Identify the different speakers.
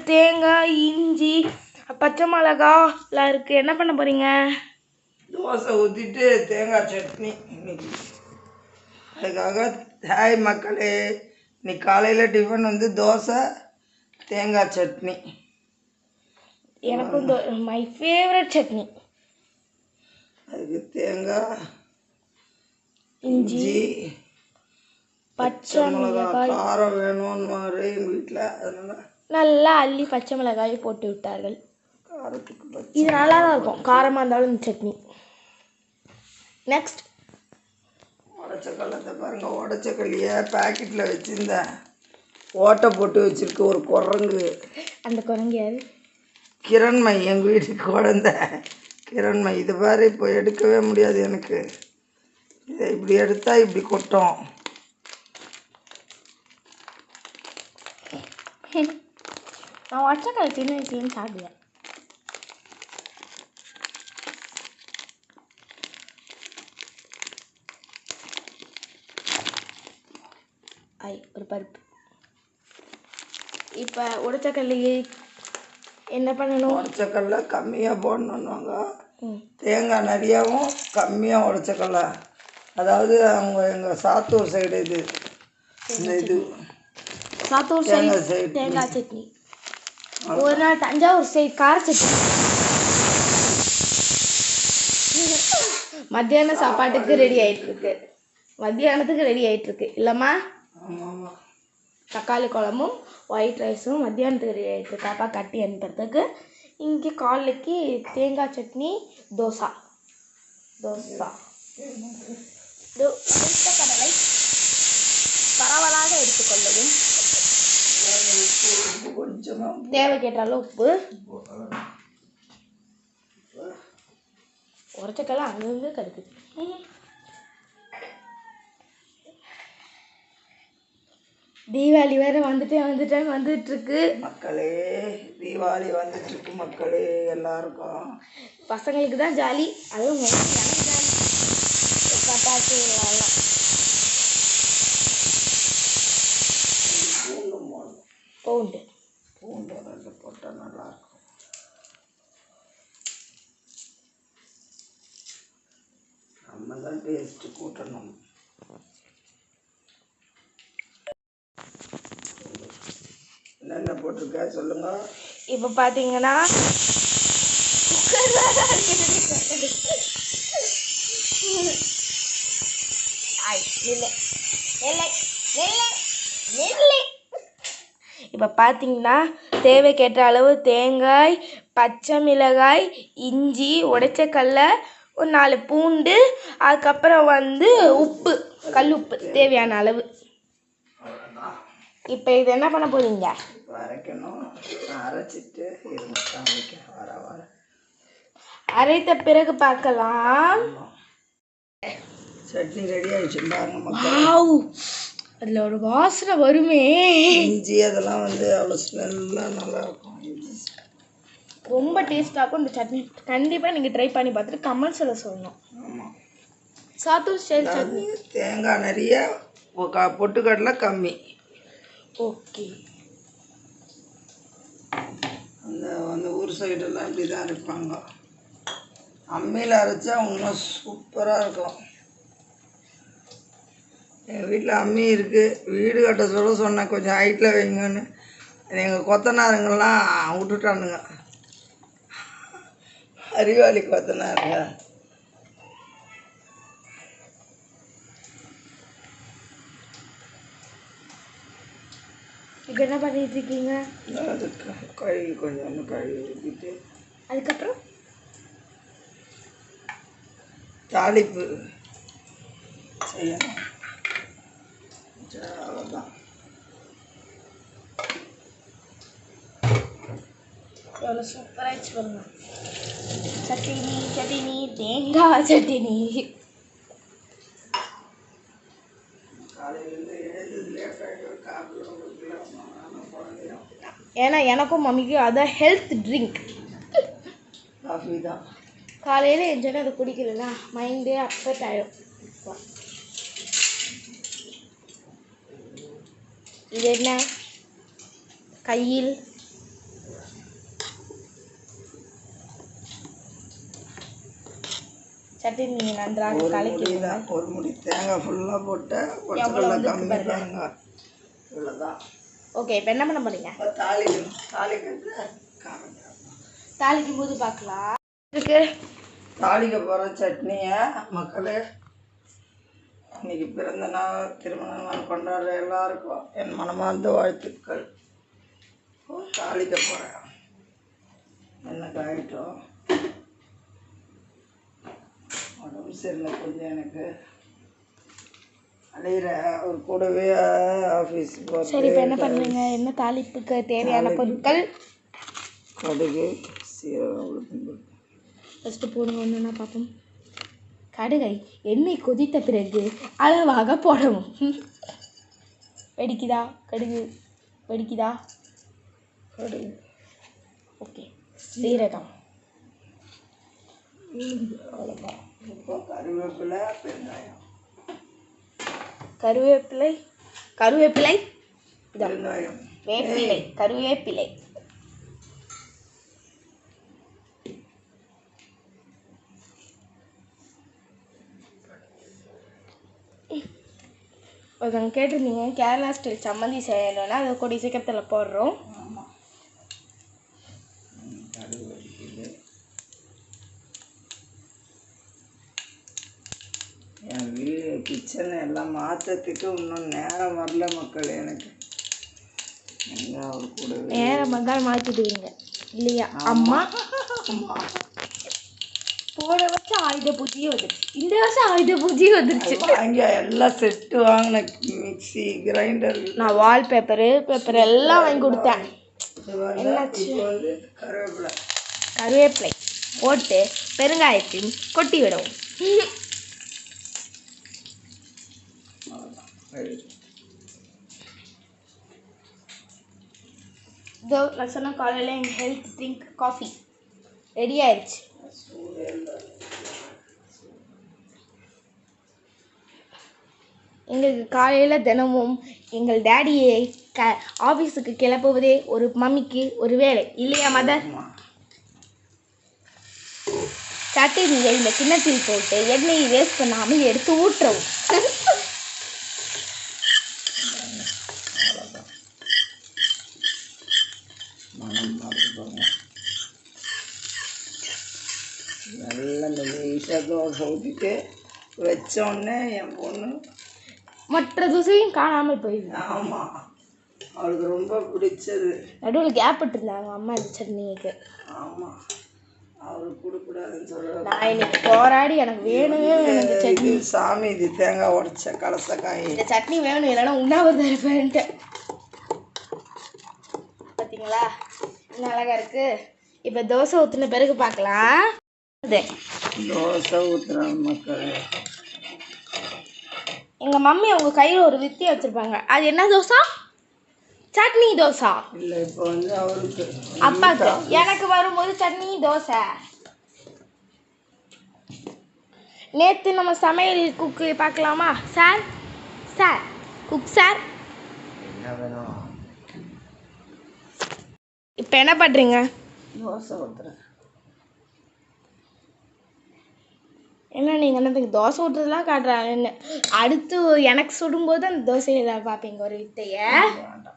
Speaker 1: தேங்காய், இஞ்சி, பச்சை மிளகாலாம் இருக்குது. என்ன பண்ண போகிறீங்க?
Speaker 2: தோசை ஊற்றிட்டு தேங்காய் சட்னி இன்னைக்கு. அதுக்காக ஹாய் மக்களே, இன்னைக்கு காலையில் டிஃபன் வந்து தோசை தேங்காய் சட்னி.
Speaker 1: எனக்கும் மை ஃபேவரட் சட்னி.
Speaker 2: அதுக்கு தேங்காய்,
Speaker 1: இஞ்சி,
Speaker 2: பச்சை மிளகாய் காரம் வேணும்னு எங்கள் வீட்டில், அதனால்
Speaker 1: நல்லா அள்ளி பச்சை மிளகாயை போட்டு விட்டார்கள்.
Speaker 2: காரத்துக்கு
Speaker 1: இது நல்லா தான் இருக்கும், காரமாக இருந்தாலும் இந்த சட்னி. நெக்ஸ்ட்
Speaker 2: உடச்சக்கல்லத்தை பாருங்கள். உடச்சக்கல்லையை பேக்கெட்டில் வச்சுருந்தேன், ஓட்டை போட்டு வச்சுருக்கு ஒரு குரங்கு.
Speaker 1: அந்த குரங்கு யாரு?
Speaker 2: கிரண்மை, எங்கள் வீட்டுக்கு குழந்த கிரண்மை. இது பாரு, இப்போ எடுக்கவே முடியாது எனக்கு. இதை இப்படி எடுத்தால் இப்படி கொட்டும்.
Speaker 1: நான் உடச்சக்கல்லை சின்ன வயசுலேருந்து சாப்பிடுவேன். ஒரு பருப்பு. இப்போ உடச்சக்கல்லையே என்ன பண்ணணும்?
Speaker 2: உடச்சக்கல்ல கம்மியாக போடணுன்னுவாங்க, தேங்காய் நிறையாவும் கம்மியாக உடச்சக்கல்ல. அதாவது அவங்க எங்கள் சாத்தூர் சைடு இது, இந்த இது
Speaker 1: சாத்தூர் சைடு தேங்காய் சட்னி. ஒரு நாள் தஞ்சாவூர் சைடு கார சட்னி. மத்தியான சாப்பாட்டுக்கு ரெடி ஆகிட்டுருக்கு. மத்தியானத்துக்கு ரெடி ஆகிட்டுருக்கு இல்லைம்மா? தக்காளி குழம்பும் ஒயிட் ரைஸும் மத்தியானத்துக்கு ரெடி ஆகிட்டு. பாப்பா கட்டி அனுப்புறதுக்கு. இங்கே காலைக்கு தேங்காய் சட்னி, தோசை. கடலை பரவலாக எடுத்துக்கொள்ளவும். தேவைக்கேற்றாலும் உப்பு. உரைச்சக்கெல்லாம் அங்கங்கே கிடைக்குது. தீபாவளி வேறு வந்துட்டுருக்கு
Speaker 2: மக்களே. தீபாவளி வந்துட்டுருக்கு மக்களே. எல்லாருக்கும்
Speaker 1: பசங்களுக்கு தான் ஜாலி, அதுவும் எனக்கு ஜாலி. பட்டாசு எல்லாம் பூண்டு
Speaker 2: ரெண்டு போட்டால் நல்லாயிருக்கும். நம்ம தான் டேஸ்ட்டு கூட்டணும். என்னென்ன போட்டிருக்க சொல்லுங்க.
Speaker 1: இப்போ பார்த்தீங்கன்னா இப்போ பார்த்தீங்கன்னா தேவைக்கேற்ற அளவு தேங்காய், பச்சை மிளகாய், இஞ்சி, உடைச்சக்கல்ல, ஒரு 4 பூண்டு, அதுக்கப்புறம் வந்து உப்பு, கல் உப்பு தேவையான அளவு. இப்போ இது என்ன பண்ண போறீங்க?
Speaker 2: அரைக்கணும். அரைச்சிட்டு வர
Speaker 1: அரைத்த பிறகு பார்க்கலாம்.
Speaker 2: சட்னி ரெடி ஆயிடுச்சு பாருங்க.
Speaker 1: அதில் ஒரு வாசனை வருமே.
Speaker 2: இஞ்சி அதெல்லாம் வந்து அவ்வளோ ஸ்மெல்லாக நல்லாயிருக்கும்.
Speaker 1: ரொம்ப டேஸ்ட்டாக இருக்கும் இந்த சட்னி. கண்டிப்பாக நீங்கள் ட்ரை பண்ணி பார்த்துட்டு கமெண்ட்ஸில் சொல்லணும்.
Speaker 2: ஆமாம்.
Speaker 1: சாத்தூர் ஸ்டைல் சட்னி.
Speaker 2: தேங்காய் நிறைய, பொட்டுக்கடலை கம்மி.
Speaker 1: ஓகே.
Speaker 2: அந்த ஊர் சைடெல்லாம் இப்படி தான் இருப்பாங்க. அம்மியில் அரைச்சா இன்னும் சூப்பராக இருக்கும். எங்கள் வீட்டில் அம்மி இருக்குது. வீடு கட்ட சொன்னேன் கொஞ்சம் ஹைட்டில் வைங்கன்னு. எங்கள் கொத்தனாருங்கெல்லாம் விட்டுட்டானுங்க. அறிவாளி கொத்தனாருங்க.
Speaker 1: இப்போ என்ன பண்ணிட்டு இருக்கீங்க?
Speaker 2: அதுக்கு கழுவி கொஞ்சம் கழுவி ஊற்றிட்டு
Speaker 1: அதுக்கப்புறம்
Speaker 2: தாளிப்பு செய்யணும். அவ்வளோதான்.
Speaker 1: எவ்வளோ சூப்பராகிடுச்சு பாருங்க. சட்டினி தேங்காய் சட்டினி. ஏன்னா எனக்கும் மம்மிக்கும் அதான் ஹெல்த் ட்ரிங்க்.
Speaker 2: காஃபி தான்.
Speaker 1: காலையில் எஞ்சாலும் அதை குடிக்கலன்னா மைண்டே அப்செட் ஆகிடும். இது என்ன? கையில் சட்னி நன்றாக
Speaker 2: ஒரு
Speaker 1: கலக்கி
Speaker 2: முடி தான், ஒரு முடி தேங்காய் ஃபுல்லாக போட்டு உடச்சக்கல்ல கம்மி பாருங்க. இவ்வளோதான்.
Speaker 1: ஓகே, இப்போ என்ன பண்ண போறீங்க?
Speaker 2: தாளிக்கிறது
Speaker 1: தாளிக்கும் போது பார்க்கலாம். இருக்கு
Speaker 2: தாளிக்க போகிற சட்னியை மக்களே, இன்னைக்கு பிறந்த நாள் திருமண நாள் கொண்டாடுற எல்லாருக்கும் என் மனமார்ந்த வாழ்த்துக்கள். தாளிக்க போகிறேன். என்ன காயிட்டோம், உடம்பு சரியில்லை கொஞ்சம் எனக்கு, அலையிற ஒரு கூடவே ஆஃபீஸ் போகிறது.
Speaker 1: சரி, இப்போ என்ன பண்ணுறீங்க? என்ன தாளிப்புக்கு தேவையான பொருட்கள்?
Speaker 2: கடுகு, சீரகம், உளுத்தம்பருப்பு.
Speaker 1: ஃபஸ்ட்டு போடுங்க, ஒன்றுன்னா பார்ப்போம். கடுகை எண்ணெய் கொதித்த பிறகு அளவாக போடவும். வெடிக்குதா கடுகு? வெடிக்குதா
Speaker 2: கடுகு?
Speaker 1: ஓகே. சீரகம்,
Speaker 2: அவ்வளோதான். இப்போ கருவேப்பிலை, வெங்காயம்.
Speaker 1: கருவேப்பிலை, கருவேப்பிலை,
Speaker 2: வெங்காயம்,
Speaker 1: வேப்பிலை, கருவேப்பிலை. ஒருத்தவங்க கேட்டிருந்தீங்க கேரளா ஸ்டைல் சம்மந்தி செய்யணும்னா அதை கூடிய சீக்கிரத்தில் போடுறோம்.
Speaker 2: ஆமாம். கடுகு வெடிக்குது. என் வீடு கிச்சன் எல்லாம் மாற்றத்துக்கு இன்னும் நேரம் வரல மக்கள். எனக்கு எங்கே அவர் கூட
Speaker 1: நேரம் வந்தால் மாற்றிடுவீங்க இல்லையா அம்மா? போன வருஷம் ஆயுத பூஜையே வந்துடுச்சு, இந்த வருஷம் ஆயுத பூஜையே வந்துடுச்சு.
Speaker 2: வாங்கி எல்லாம் செட்டு வாங்கின மிக்சி, கிரைண்டர்.
Speaker 1: நான் வால்பேப்பரு எல்லாம் வாங்கி கொடுத்தேன்.
Speaker 2: என்னாச்சு? இப்போ வந்து கருவேப்பிலை,
Speaker 1: கருவேப்பிலை போட்டு பெருங்காயத்தையும் கொட்டி விடவும். இதோ நான் சொன்ன காலையில் எங்கள் ஹெல்த் ட்ரிங்க் காஃபி ரெடி ஆயிடுச்சு. எங்களுக்கு காலையில் தினமும் எங்கள் டேடியை ஆஃபீஸுக்கு கிளப்புவதே ஒரு மம்மிக்கு ஒரு வேலை இல்லையா மதர்? சட்னியை இந்த கிண்ணத்தில் போட்டு எண்ணெயை வேஸ்ட் பண்ணாமல் எடுத்து ஊற்றவும்.
Speaker 2: நல்லா மெலிசாக தோசை ஊற்றிட்டு வச்சோடனே என் பொண்ணு
Speaker 1: மற்ற தோசையும் காணாமல் போயிடுது.
Speaker 2: ஆமாம், அவளுக்கு ரொம்ப பிடிச்சது.
Speaker 1: நடுவில் கேப் விட்டுருந்தாங்க அம்மா இந்த சட்னிக்கு.
Speaker 2: ஆமாம், அவளுக்கு கொடுக்கூடாதுன்னு சொல்கிறாங்க.
Speaker 1: நான் இன்னைக்கு போராடி எனக்கு வேணுமே வேணும் இந்த சட்னி.
Speaker 2: இது சாமி, இது தேங்காய் உடைச்ச கலசக்காய்.
Speaker 1: இந்த சட்னி வேணும், இல்லைன்னா உண்ணாவிரதம் இருப்பேன்ட்டு. பார்த்தீங்களா இன்னும் அழகா இருக்கு. இப்போ தோசை ஊற்றின பிறகு பார்க்கலாம்.
Speaker 2: தோசை ஊற்றுறாங்க மக்கள்.
Speaker 1: எங்கள் மம்மி அவங்க கையில் ஒரு வித்தியை வச்சுருப்பாங்க. அது என்ன தோசை? சட்னி தோசை.
Speaker 2: இல்லை, இப்போ வந்து அவருக்கு
Speaker 1: அப்பாக்கு, எனக்கு வரும்போது சட்னி தோசை. நேற்று நம்ம சமையல் குக்கு பார்க்கலாமா சார்? சார் குக் சார்,
Speaker 2: என்ன வேணும்?
Speaker 1: இப்போ என்ன பண்ணுறீங்க?
Speaker 2: தோசை ஊற்றுறேன்.
Speaker 1: என்ன நீங்கள் என்னத்துக்கு தோசை ஊற்றுறதுலாம் காட்டுறாங்க? அடுத்து எனக்கு சுடும்போது அந்த தோசையில் பார்ப்பீங்க ஒரு வித்தையை.
Speaker 2: வேண்டாம்.